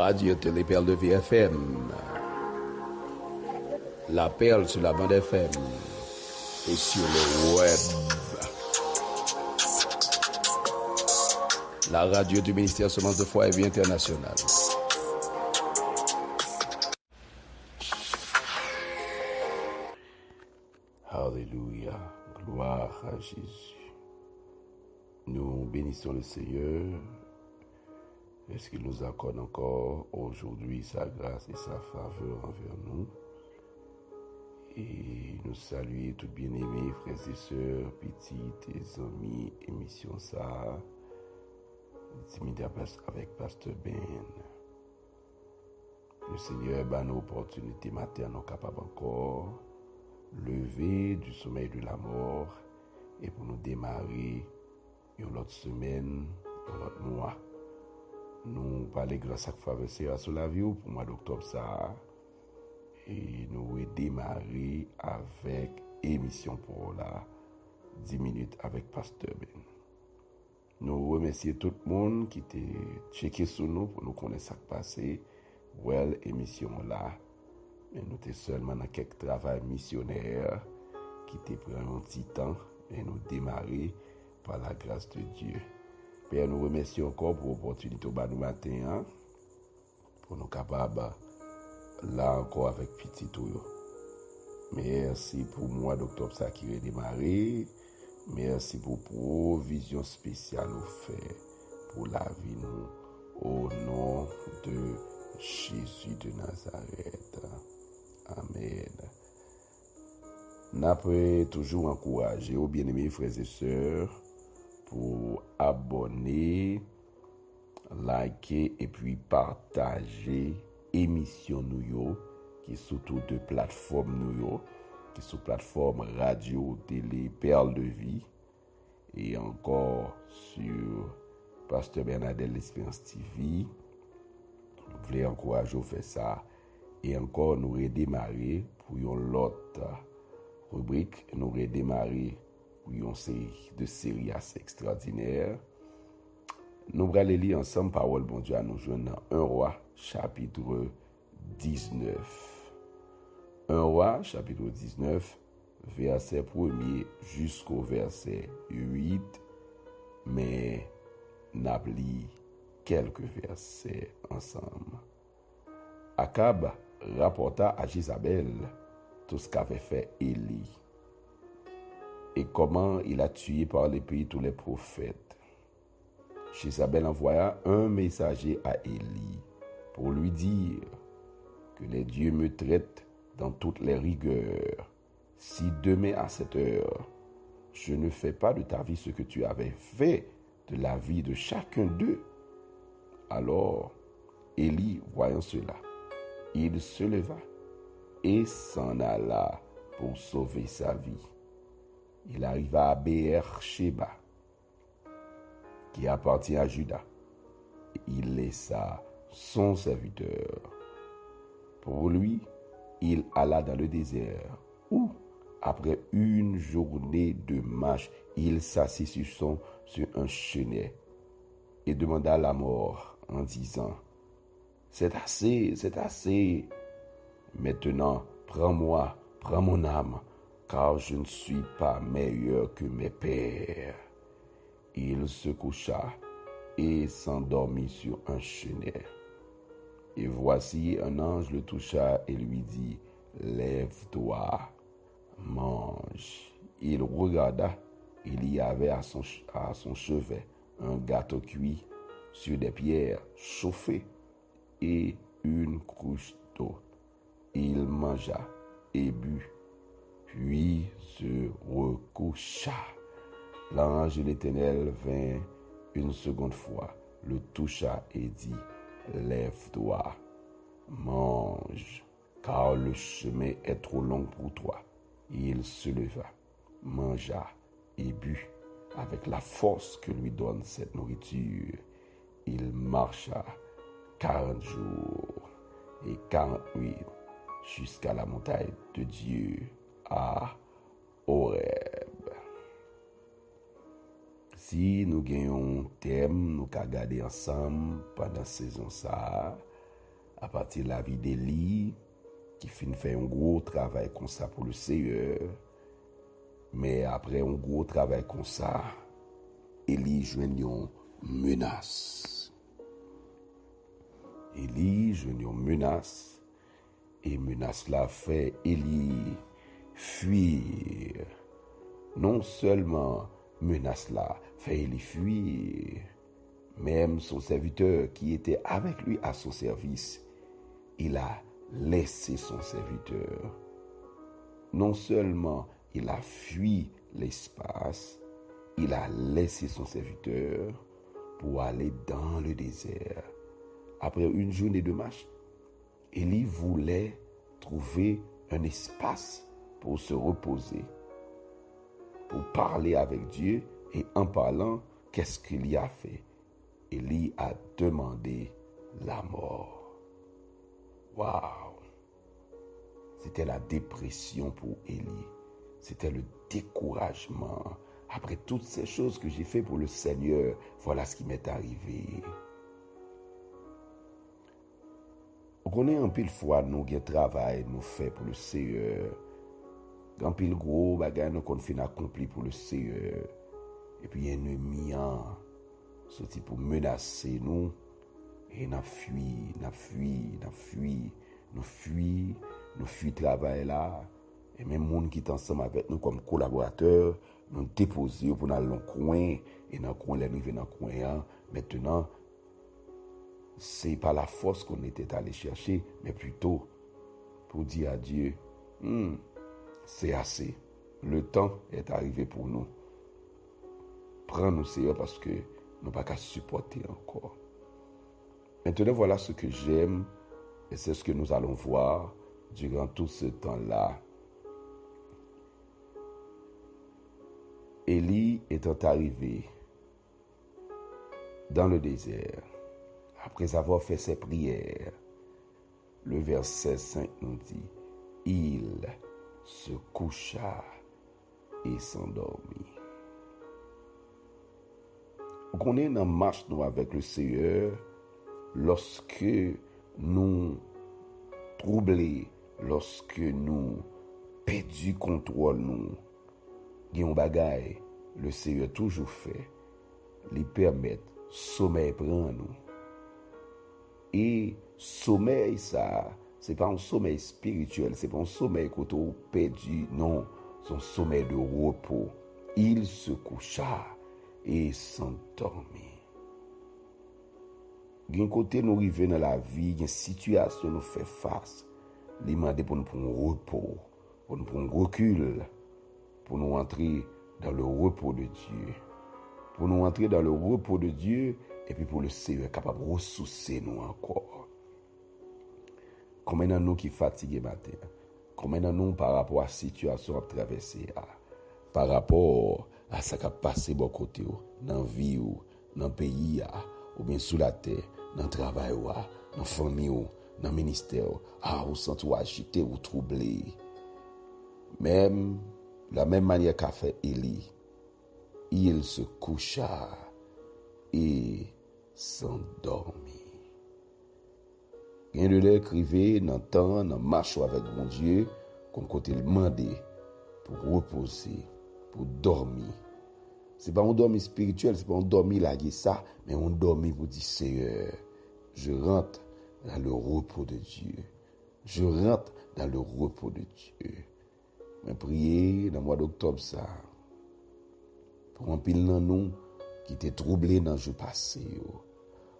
Radio Télé Perle de VFM. La Perle sur la bande FM et sur le web. La radio du ministère Semences de foi et Vie internationale. Alléluia, gloire à Jésus. Nous bénissons le Seigneur. Est-ce qu'il nous accorde encore aujourd'hui sa grâce et sa faveur envers nous? Et nous saluer tous bien-aimés, frères et sœurs, petites et amis, émission ça, 10 minutes avec Pasteur Ben. Le Seigneur a nos opportunités matin, capables encore lever du sommeil de la mort et pour nous démarrer une autre semaine, un autre mois. Nous parlons grâce à faveur sur la vie pour le mois d'octobre ça. Et nous démarrer avec émission pour la 10 minutes avec Pasteur Ben. Nous remercions tout le monde qui était checké sur nous pour nous connaître ce qui passé. Well, émission là. Mais nous étions seulement dans quelques travail missionnaires qui étaient pris un petit temps et nous démarrer par la grâce de Dieu. Père, nous remercions encore pour l'opportunité au bas du matin pour nous capables là encore avec petit tout. Merci pour moi d'octobre ça qui est démarré. Merci pour provision spéciale au fait pour la vie nous au nom de Jésus de Nazareth. Amen. N'a pas toujours encouragé aux bien-aimés frères et sœurs pour abonner, liker et puis partager émission nous qui sont sur deux plateformes nous qui sont plateforme radio télé Perle de Vie et encore sur Pasteur Bernadette l'Espérance TV. Vous voulez encourager à faire ça et encore nous redémarrer pour une autre rubrique, nous redémarrer pour une série de séries assez extraordinaires. Nous allons lire ensemble parole bon Dieu à nous joindre dans 1 Roi chapitre 19. 1 Roi chapitre 19 verset 1er jusqu'au verset 8, mais n'a lu quelques versets ensemble. Akab rapporta à Jézabel tout ce qu'avait fait Élie et comment il a tué par l'épée tous les prophètes. Jézabel envoya un messager à Élie pour lui dire que les dieux me traitent dans toutes les rigueurs. Si demain à cette heure, je ne fais pas de ta vie ce que tu avais fait de la vie de chacun d'eux. Alors, Élie, voyant cela, il se leva et s'en alla pour sauver sa vie. Il arriva à Beer-Sheba, qui appartient à Juda. Il laissa son serviteur. Pour lui, il alla dans le désert, où, après une journée de marche, il s'assit sur un chenêt et demanda la mort en disant, « C'est assez. Maintenant, prends-moi, prends mon âme, car je ne suis pas meilleur que mes pères. » Il se coucha et s'endormit sur un chenêt. Et voici un ange le toucha et lui dit, « Lève-toi, mange. » Il regarda, il y avait à son chevet un gâteau cuit sur des pierres chauffées et une cruche d'eau. Il mangea et but, puis se recoucha. L'ange de l'Éternel vint une seconde fois, le toucha et dit, « Lève-toi, mange, car le chemin est trop long pour toi. » Il se leva, mangea et but avec la force que lui donne cette nourriture. Il marcha 40 jours et 40 nuits jusqu'à la montagne de Dieu à Horeb. Si nous gagnons un thème, nous allons regarder ensemble pendant la saison ça, à partir de la vie d'Élie, qui finit faire un gros travail comme ça pour le Seigneur. Mais après un gros travail comme ça, Élie joigne une menace. Élie joigne une menace. Et menace la fait Élie fuir. Non seulement menace la fait Élie fuir, même son serviteur qui était avec lui à son service, il a laissé son serviteur. Non seulement il a fui l'espace, il a laissé son serviteur pour aller dans le désert. Après une journée de marche, Élie voulait trouver un espace pour se reposer, pour parler avec Dieu, et en parlant, qu'est-ce qu'il y a fait? Élie a demandé la mort. Waouh! C'était la dépression pour Élie. C'était le découragement. Après toutes ces choses que j'ai fait pour le Seigneur, voilà ce qui m'est arrivé. On connaît un pile fois nous qui travail nous fait pour le Seigneur. Un pile gros bagay nous qu'on fin accompli pour le Seigneur. Et puis ennemi sorti pour menacer nous. Et nous fuit travail là. Et même gens qui sont ensemble avec nous comme collaborateurs, nous déposer pour aller dans le coin. Et dans le coin, nous arrivons dans le coin. Maintenant, c'est pas la force qu'on était allé chercher, mais plutôt pour dire à Dieu, c'est assez. Le temps est arrivé pour nous. Prends-nous, Seigneur, parce que nous n'avons pas qu'à supporter encore. Maintenant, voilà ce que j'aime, et c'est ce que nous allons voir durant tout ce temps-là. Élie étant arrivé dans le désert, après avoir fait ses prières, le verset 5 nous dit, il se coucha et s'endormit. On est dans marche nous avec le Seigneur lorsque nous troublés, lorsque nous perdons contrôle nous, il y a un bagay, le Seigneur toujours fait, lui permettre sommeil prendre nous. Et sommeil ça, c'est pas un sommeil spirituel, c'est pas un sommeil qu'on a perdu, non, c'est un sommeil de repos. Il se coucha et s'endormit. D'un côté, nous arrivons dans la vie, il y a une situation nous fait face. Il demande pour nous prendre un repos, pour nous prendre un recul, pour nous entrer dans le repos de Dieu. Pour nous entrer dans le repos de Dieu, et puis pour le Seigneur capable de ressourcer nous encore. Combien de nous qui fatigués matin? Combien de nous par rapport à la situation à traverser, par rapport à ce qui a passé de côté, dans la vie, dans le pays, ou bien sous la terre, dans le travail, dans la famille, dans le ministère, ou sentez agité ou troublé. Même, la même manière qu'a fait Élie, il se coucha et s'endormit. Rien de l'écrivait dans le temps, dans marche avec mon Dieu, qu'on côté demandé pour reposer, pour dormir. C'est pas un dormir spirituel, c'est pas un dormir là, ça, mais un dormir pour dire Seigneur, je rentre dans le repos de Dieu. Je rentre dans le repos de Dieu. Mais prier dans le mois d'octobre, ça, pour un pile dans nous qui était troublé dans le jour passé.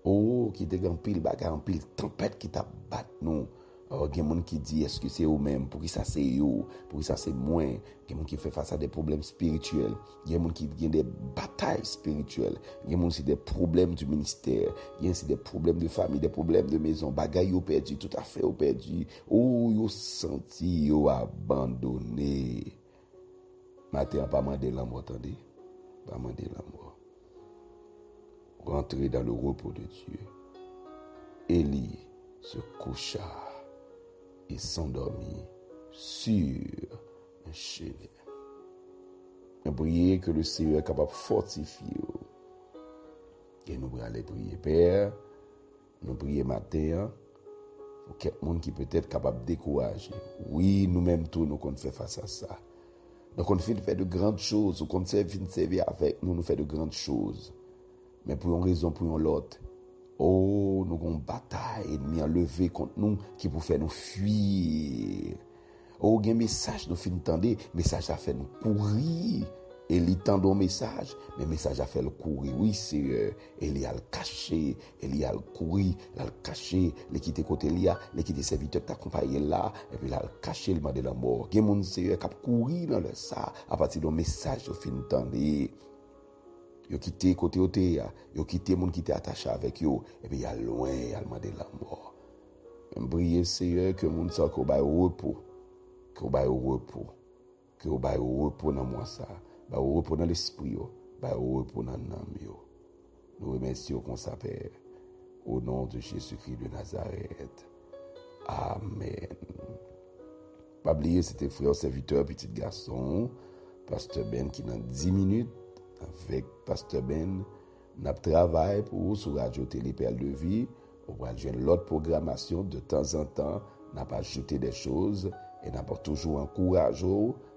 Oh, qui était un pile bagarre, un pile tempête qui t'a battu nous. Oh, il y a des gens qui disent, est-ce que c'est eux-mêmes? Pour qui ça c'est eux? Pour qui ça c'est moi? Il y a des gens qui font face à des problèmes spirituels. Il y a des gens qui ont des batailles spirituelles. Il y a des gens qui ont des problèmes du ministère. Il y a des problèmes de famille, des problèmes de maison. Bagaille au perdu, tout à fait au perdu. Oh, ils ont senti, ils ont abandonné. Matin, pas demander l'amour, attendez? Pas demander l'amour. Rentrer dans le repos de Dieu. Élie se coucha et s'endormit sur un chenet. Mais priez que le Seigneur est capable de fortifier. Et nous allons aller prier. Père, nous prions matin pour quelqu'un qui peut être capable de décourager. Oui, nous-mêmes tous, nous qu'on fait face à ça. Donc on fait de grandes choses, on servir avec nous, nous fait de grandes choses. Mais pour une raison, pour une autre, oh, nous avons une bataille ennemi enlevé contre nous qui pour faire nous fuir. Oh, il y a un message, nous finissons entendre, message a fait nous courir. Et il tend un message, mais le message a fait le courir. Oui, c'est il a le caché, il a le courir, il a le caché, il quitte côté Elia, il quitte serviteur t'accompagner là, et puis il a le caché, il m'a de la mort. Il y a des gens qui ont courir dans le ça, à partir d'un message, au fin entendre. Yo quitté côté côté, yo quitté moun qui était attaché avec yo, et puis il y a loin, il a demandé la mort. M'brier Seigneur que moun sa ko bay repos, que bay repos, que bay repos dans moi ça. Bah au repos dans l'esprit, bah au repos dans l'âme. Nous remercions qu'on s'appelle au nom de Jésus-Christ de Nazareth. Amen. Pas oublier, c'était frère serviteur, petit garçon, Pasteur Ben qui dans 10 minutes, avec Pasteur Ben, n'a travail pour vous sur Radio Télé Perle de Vie. On va jouer l'autre programmation de temps en temps, n'a pas ajouté des choses et n'a pas toujours encouragé.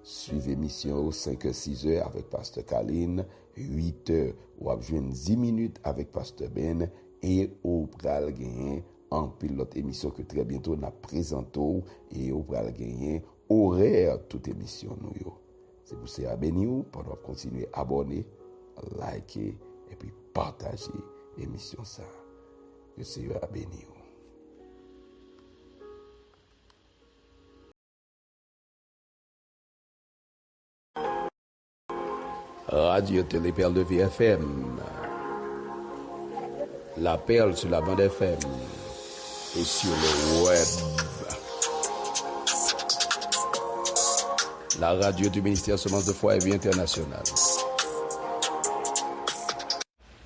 Suivez l'émission 5h, 6h avec Pasteur Kaline, 8h, ou à jouer 10 minutes avec Pasteur Ben et au pral gagner en pilote émission que très bientôt n'a présenté et au pral gagner horaire toute émission nous. C'est pour ça béni ou pendant continuer à abonner, liker et puis partager l'émission ça. Que c'est béni ou. Radio Télé Perle de Vie FM. La Perle sur la bande FM et sur le web. La radio du ministère Semence de Foi et Vie Internationale.